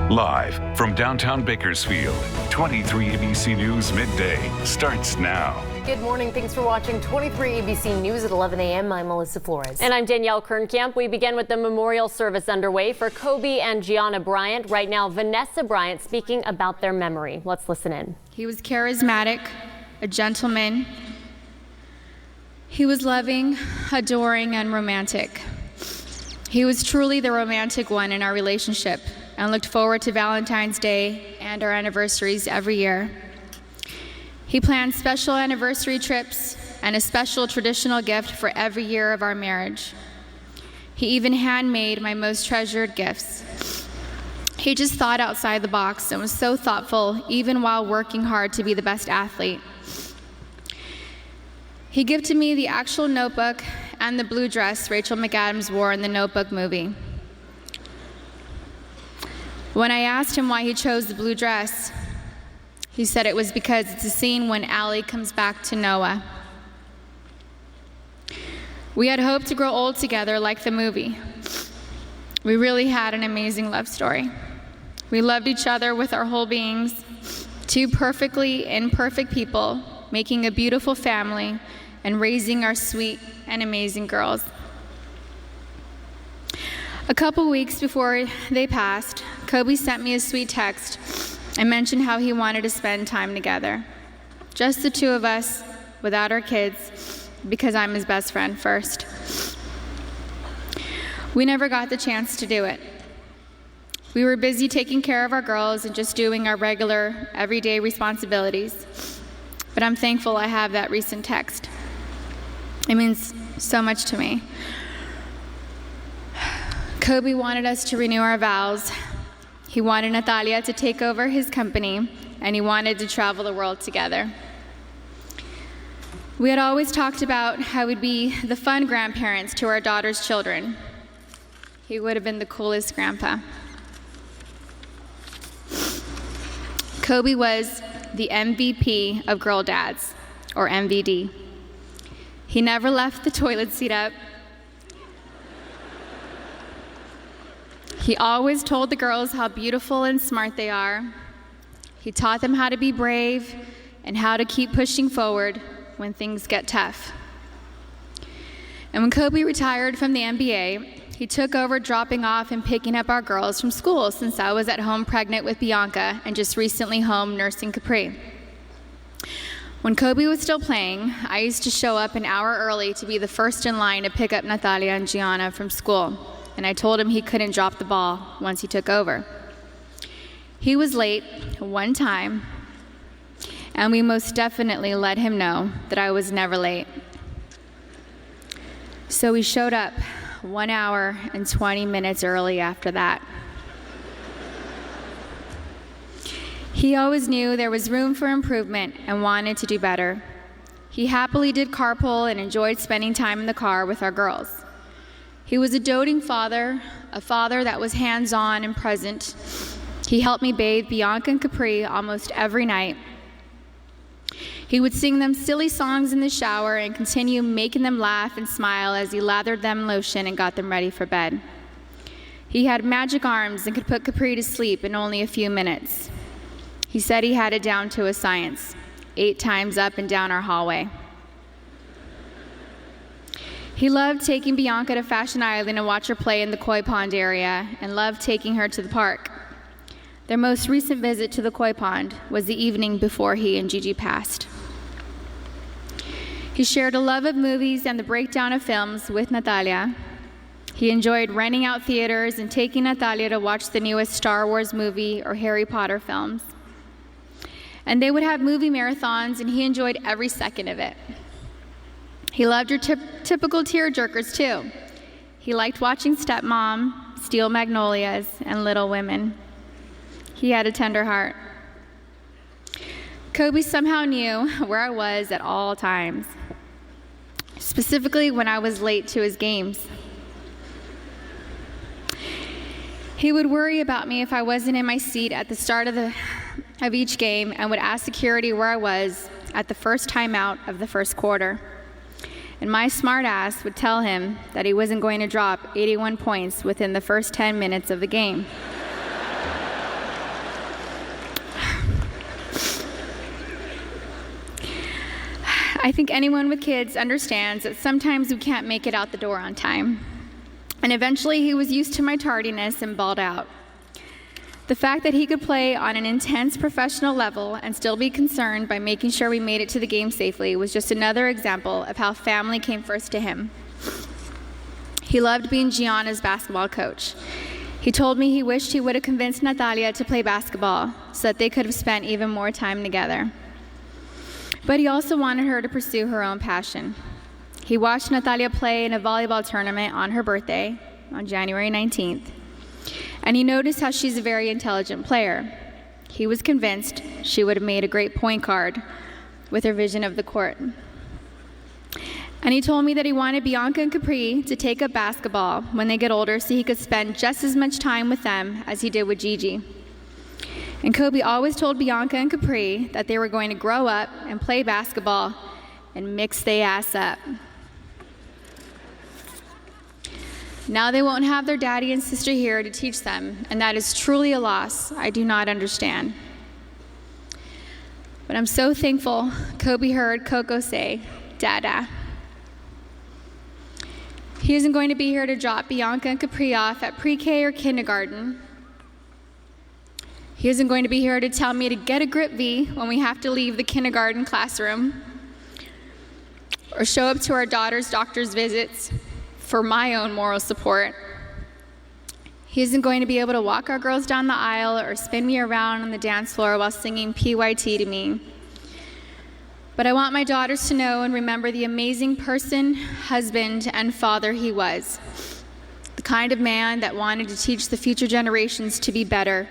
Live from downtown Bakersfield, 23 ABC News Midday starts now. Good morning. Thanks for watching 23 ABC News at 11 a.m. I'm Melissa Flores. And I'm Danielle Kernkamp. We begin with the memorial service underway for Kobe and Gianna Bryant. Right now, Vanessa Bryant speaking about their memory. Let's listen in. He was charismatic, a gentleman. He was loving, adoring, and romantic. He was truly the romantic one in our relationship and looked forward to Valentine's Day and our anniversaries every year. He planned special anniversary trips and a special traditional gift for every year of our marriage. He even handmade my most treasured gifts. He just thought outside the box and was so thoughtful, even while working hard to be the best athlete. He gifted me the actual notebook and the blue dress Rachel McAdams wore in the Notebook movie. When I asked him why he chose the blue dress, he said it was because it's a scene when Allie comes back to Noah. We had hoped to grow old together like the movie. We really had an amazing love story. We loved each other with our whole beings, two perfectly imperfect people, making a beautiful family and raising our sweet and amazing girls. A couple weeks before they passed, Kobe sent me a sweet text and mentioned how he wanted to spend time together. Just the two of us, without our kids, because I'm his best friend first. We never got the chance to do it. We were busy taking care of our girls and just doing our regular, everyday responsibilities. But I'm thankful I have that recent text. It means so much to me. Kobe wanted us to renew our vows. He wanted Natalia to take over his company, and he wanted to travel the world together. We had always talked about how we'd be the fun grandparents to our daughter's children. He would have been the coolest grandpa. Kobe was the MVP of girl dads, or MVD. He never left the toilet seat up. He always told the girls how beautiful and smart they are. He taught them how to be brave and how to keep pushing forward when things get tough. And when Kobe retired from the NBA, he took over dropping off and picking up our girls from school since I was at home pregnant with Bianca and just recently home nursing Capri. When Kobe was still playing, I used to show up an hour early to be the first in line to pick up Natalia and Gianna from school. And I told him he couldn't drop the ball once he took over. He was late one time, and we most definitely let him know that I was never late. So he showed up 1 hour and 20 minutes early after that. He always knew there was room for improvement and wanted to do better. He happily did carpool and enjoyed spending time in the car with our girls. He was a doting father, a father that was hands-on and present. He helped me bathe Bianca and Capri almost every night. He would sing them silly songs in the shower and continue making them laugh and smile as he lathered them in lotion and got them ready for bed. He had magic arms and could put Capri to sleep in only a few minutes. He said he had it down to a science, 8 times up and down our hallway. He loved taking Bianca to Fashion Island and watch her play in the koi pond area, and loved taking her to the park. Their most recent visit to the koi pond was the evening before he and Gigi passed. He shared a love of movies and the breakdown of films with Natalia. He enjoyed renting out theaters and taking Natalia to watch the newest Star Wars movie or Harry Potter films. And they would have movie marathons, and he enjoyed every second of it. He loved your typical tearjerkers, too. He liked watching Stepmom, Steel Magnolias, and Little Women. He had a tender heart. Kobe somehow knew where I was at all times, specifically when I was late to his games. He would worry about me if I wasn't in my seat at the start of each game, and would ask security where I was at the first timeout of the first quarter. And my smart ass would tell him that he wasn't going to drop 81 points within the first 10 minutes of the game. I think anyone with kids understands that sometimes we can't make it out the door on time. And eventually he was used to my tardiness and balled out. The fact that he could play on an intense professional level and still be concerned by making sure we made it to the game safely was just another example of how family came first to him. He loved being Gianna's basketball coach. He told me he wished he would have convinced Natalia to play basketball so that they could have spent even more time together. But he also wanted her to pursue her own passion. He watched Natalia play in a volleyball tournament on her birthday, on January 19th, and he noticed how she's a very intelligent player. He was convinced she would have made a great point guard with her vision of the court. And he told me that he wanted Bianca and Capri to take up basketball when they get older so he could spend just as much time with them as he did with Gigi. And Kobe always told Bianca and Capri that they were going to grow up and play basketball and mix their ass up. Now they won't have their daddy and sister here to teach them, and that is truly a loss I do not understand. But I'm so thankful Kobe heard Coco say, "Dada." He isn't going to be here to drop Bianca and Capri off at pre-K or kindergarten. He isn't going to be here to tell me to get a grip V when we have to leave the kindergarten classroom, or show up to our daughter's doctor's visits for my own moral support. He isn't going to be able to walk our girls down the aisle or spin me around on the dance floor while singing PYT to me. But I want my daughters to know and remember the amazing person, husband, and father he was. The kind of man that wanted to teach the future generations to be better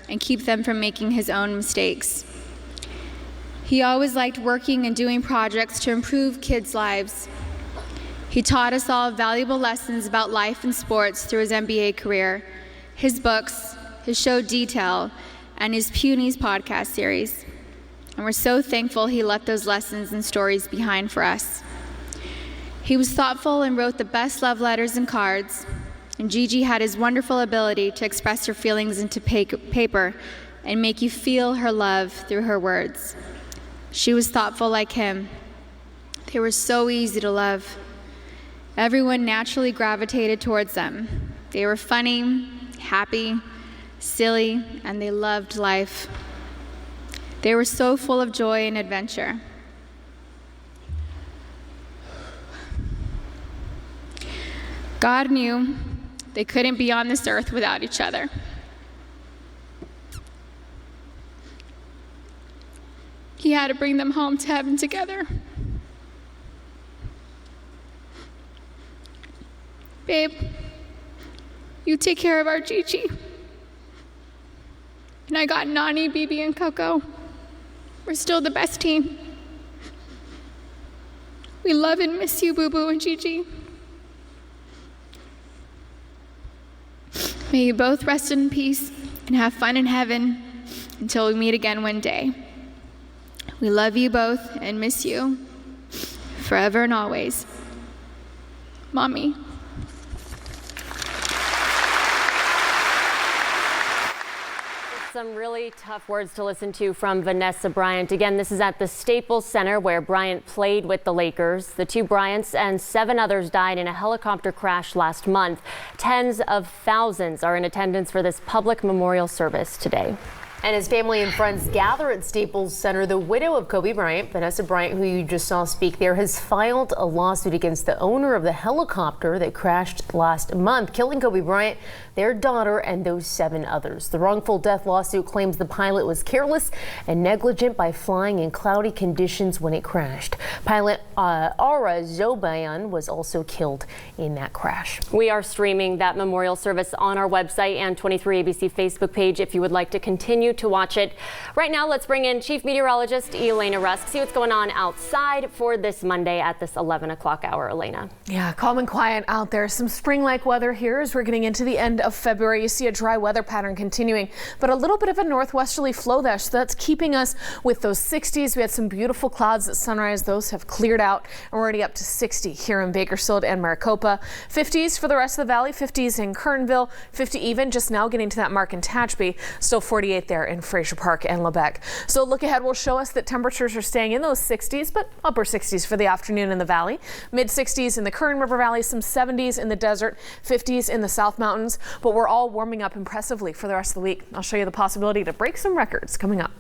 and keep them from making his own mistakes. He always liked working and doing projects to improve kids' lives. He taught us all valuable lessons about life and sports through his NBA career, his books, his show Detail, and his Punies podcast series. And we're so thankful he left those lessons and stories behind for us. He was thoughtful and wrote the best love letters and cards, and Gigi had his wonderful ability to express her feelings into paper and make you feel her love through her words. She was thoughtful like him. They were so easy to love. Everyone naturally gravitated towards them. They were funny, happy, silly, and they loved life. They were so full of joy and adventure. God knew they couldn't be on this earth without each other. He had to bring them home to heaven together. Babe, you take care of our Gigi. And I got Nani, Bibi, and Coco. We're still the best team. We love and miss you, Boo Boo and Gigi. May you both rest in peace and have fun in heaven until we meet again one day. We love you both and miss you forever and always. Mommy. Some really tough words to listen to from Vanessa Bryant. Again, this is at the Staples Center where Bryant played with the Lakers. The two Bryants and 7 others died in a helicopter crash last month. Tens of thousands are in attendance for this public memorial service today. And as family and friends gather at Staples Center, the widow of Kobe Bryant, Vanessa Bryant, who you just saw speak there, has filed a lawsuit against the owner of the helicopter that crashed last month, killing Kobe Bryant, their daughter, and those 7 others. The wrongful death lawsuit claims the pilot was careless and negligent by flying in cloudy conditions when it crashed. Pilot Ara Zobayan was also killed in that crash. We are streaming that memorial service on our website and 23ABC Facebook page if you would like to continue to watch it. Right now, let's bring in Chief Meteorologist Elena Rusk, see what's going on outside for this Monday at this 11 o'clock hour. Elena. Yeah, calm and quiet out there. Some spring-like weather here as we're getting into the end of February. You see a dry weather pattern continuing, but a little bit of a northwesterly flow there, so that's keeping us with those 60s. We had some beautiful clouds at sunrise. Those have cleared out, and we're already up to 60 here in Bakersfield and Maricopa. 50s for the rest of the valley, 50s in Kernville, 50 even just now getting to that mark in Tehachapi. Still 48 there there in Fraser Park and Lebec. So look ahead will show us that temperatures are staying in those 60s, but upper 60s for the afternoon in the valley. Mid 60s in the Kern River Valley, some 70s in the desert, 50s in the South Mountains. But we're all warming up impressively for the rest of the week. I'll show you the possibility to break some records coming up.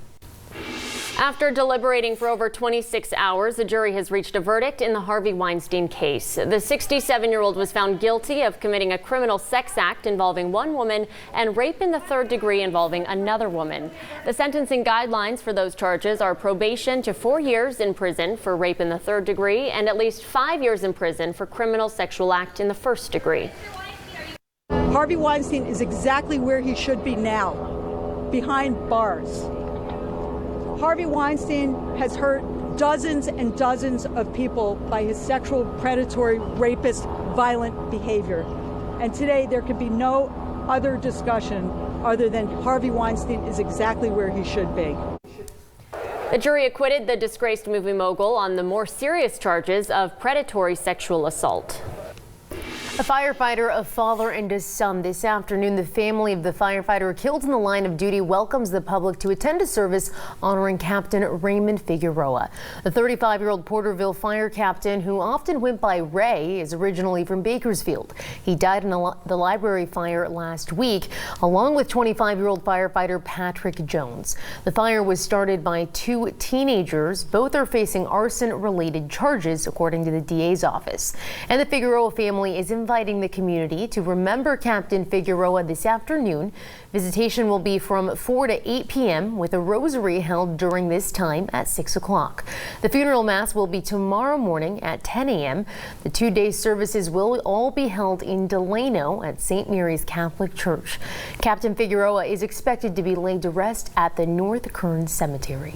After deliberating for over 26 hours, the jury has reached a verdict in the Harvey Weinstein case. The 67-year-old was found guilty of committing a criminal sex act involving one woman and rape in the third degree involving another woman. The sentencing guidelines for those charges are probation to 4 years in prison for rape in the third degree and at least 5 years in prison for criminal sexual act in the first degree. Harvey Weinstein is exactly where he should be now, behind bars. Harvey Weinstein has hurt dozens and dozens of people by his sexual, predatory, rapist, violent behavior. And today there could be no other discussion other than Harvey Weinstein is exactly where he should be. The jury acquitted the disgraced movie mogul on the more serious charges of predatory sexual assault. A firefighter, a father, and a son. This afternoon, the family of the firefighter killed in the line of duty welcomes the public to attend a service honoring Captain Raymond Figueroa. The 35-year-old Porterville fire captain, who often went by Ray, is originally from Bakersfield. He died in the library fire last week, along with 25-year-old firefighter Patrick Jones. The fire was started by two teenagers. Both are facing arson-related charges, according to the DA's office. And the Figueroa family is inviting the community to remember Captain Figueroa this afternoon. Visitation will be from 4 to 8 p.m. with a rosary held during this time at 6 o'clock. The funeral mass will be tomorrow morning at 10 a.m. The 2-day services will all be held in Delano at St. Mary's Catholic Church. Captain Figueroa is expected to be laid to rest at the North Kern Cemetery.